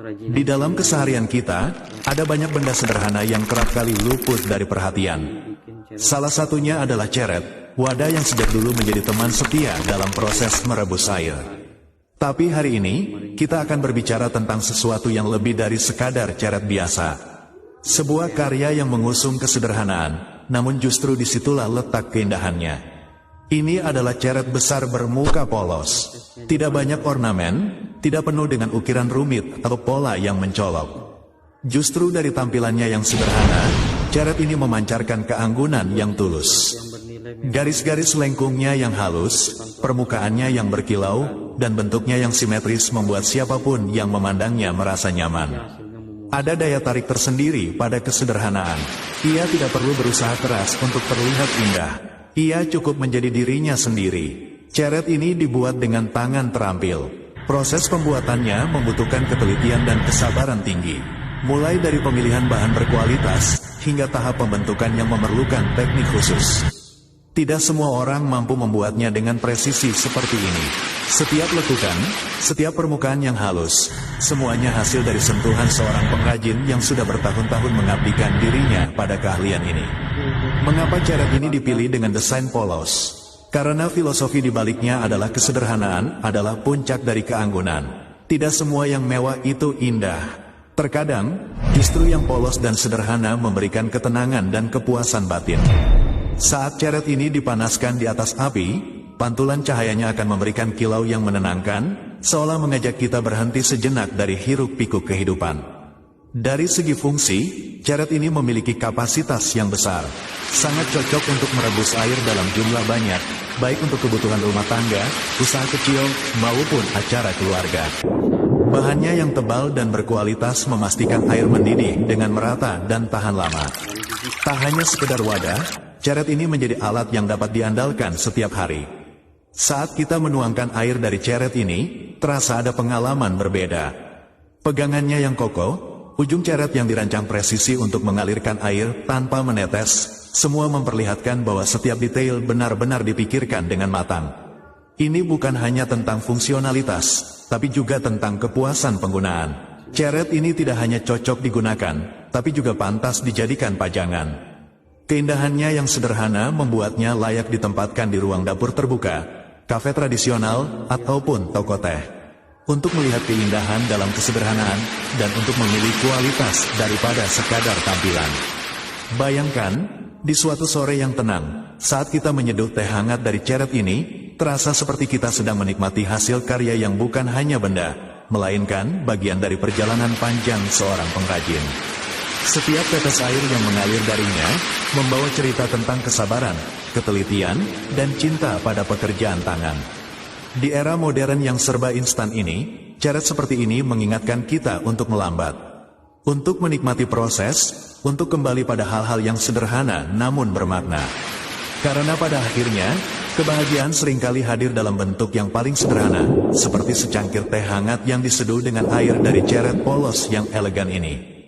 Di dalam keseharian kita, ada banyak benda sederhana yang kerap kali luput dari perhatian. Salah satunya adalah ceret, wadah yang sejak dulu menjadi teman setia dalam proses merebus air. Tapi hari ini, kita akan berbicara tentang sesuatu yang lebih dari sekadar ceret biasa. Sebuah karya yang mengusung kesederhanaan, namun justru disitulah letak keindahannya. Ini adalah ceret besar bermuka polos. Tidak banyak ornamen, tidak penuh dengan ukiran rumit atau pola yang mencolok. Justru dari tampilannya yang sederhana, ceret ini memancarkan keanggunan yang tulus. Garis-garis lengkungnya yang halus, permukaannya yang berkilau, dan bentuknya yang simetris membuat siapapun yang memandangnya merasa nyaman. Ada daya tarik tersendiri pada kesederhanaan. Ia tidak perlu berusaha keras untuk terlihat indah. Ia cukup menjadi dirinya sendiri. Ceret ini dibuat dengan tangan terampil. Proses pembuatannya membutuhkan ketelitian dan kesabaran tinggi. Mulai dari pemilihan bahan berkualitas, hingga tahap pembentukan yang memerlukan teknik khusus. Tidak semua orang mampu membuatnya dengan presisi seperti ini. Setiap lekukan, setiap permukaan yang halus, semuanya hasil dari sentuhan seorang pengrajin yang sudah bertahun-tahun mengabdikan dirinya pada keahlian ini. Mengapa ceret ini dipilih dengan desain polos? Karena filosofi di baliknya adalah kesederhanaan adalah puncak dari keanggunan. Tidak semua yang mewah itu indah. Terkadang, justru yang polos dan sederhana memberikan ketenangan dan kepuasan batin. Saat ceret ini dipanaskan di atas api, pantulan cahayanya akan memberikan kilau yang menenangkan, seolah mengajak kita berhenti sejenak dari hiruk-pikuk kehidupan. Dari segi fungsi, ceret ini memiliki kapasitas yang besar. Sangat cocok untuk merebus air dalam jumlah banyak, baik untuk kebutuhan rumah tangga, usaha kecil, maupun acara keluarga. Bahannya yang tebal dan berkualitas memastikan air mendidih dengan merata dan tahan lama. Tak hanya sekedar wadah, ceret ini menjadi alat yang dapat diandalkan setiap hari. Saat kita menuangkan air dari ceret ini, terasa ada pengalaman berbeda. Pegangannya yang kokoh, ujung ceret yang dirancang presisi untuk mengalirkan air tanpa menetes, semua memperlihatkan bahwa setiap detail benar-benar dipikirkan dengan matang. Ini bukan hanya tentang fungsionalitas, tapi juga tentang kepuasan penggunaan. Ceret ini tidak hanya cocok digunakan, tapi juga pantas dijadikan pajangan. Keindahannya yang sederhana membuatnya layak ditempatkan di ruang dapur terbuka, kafe tradisional, ataupun toko teh. Untuk melihat keindahan dalam kesederhanaan dan untuk memilih kualitas daripada sekadar tampilan. Bayangkan, di suatu sore yang tenang, saat kita menyeduh teh hangat dari ceret ini, terasa seperti kita sedang menikmati hasil karya yang bukan hanya benda, melainkan bagian dari perjalanan panjang seorang pengrajin. Setiap tetes air yang mengalir darinya membawa cerita tentang kesabaran, ketelitian, dan cinta pada pekerjaan tangan. Di era modern yang serba instan ini, ceret seperti ini mengingatkan kita untuk melambat. Untuk menikmati proses, untuk kembali pada hal-hal yang sederhana namun bermakna. Karena pada akhirnya, kebahagiaan seringkali hadir dalam bentuk yang paling sederhana, seperti secangkir teh hangat yang diseduh dengan air dari ceret polos yang elegan ini.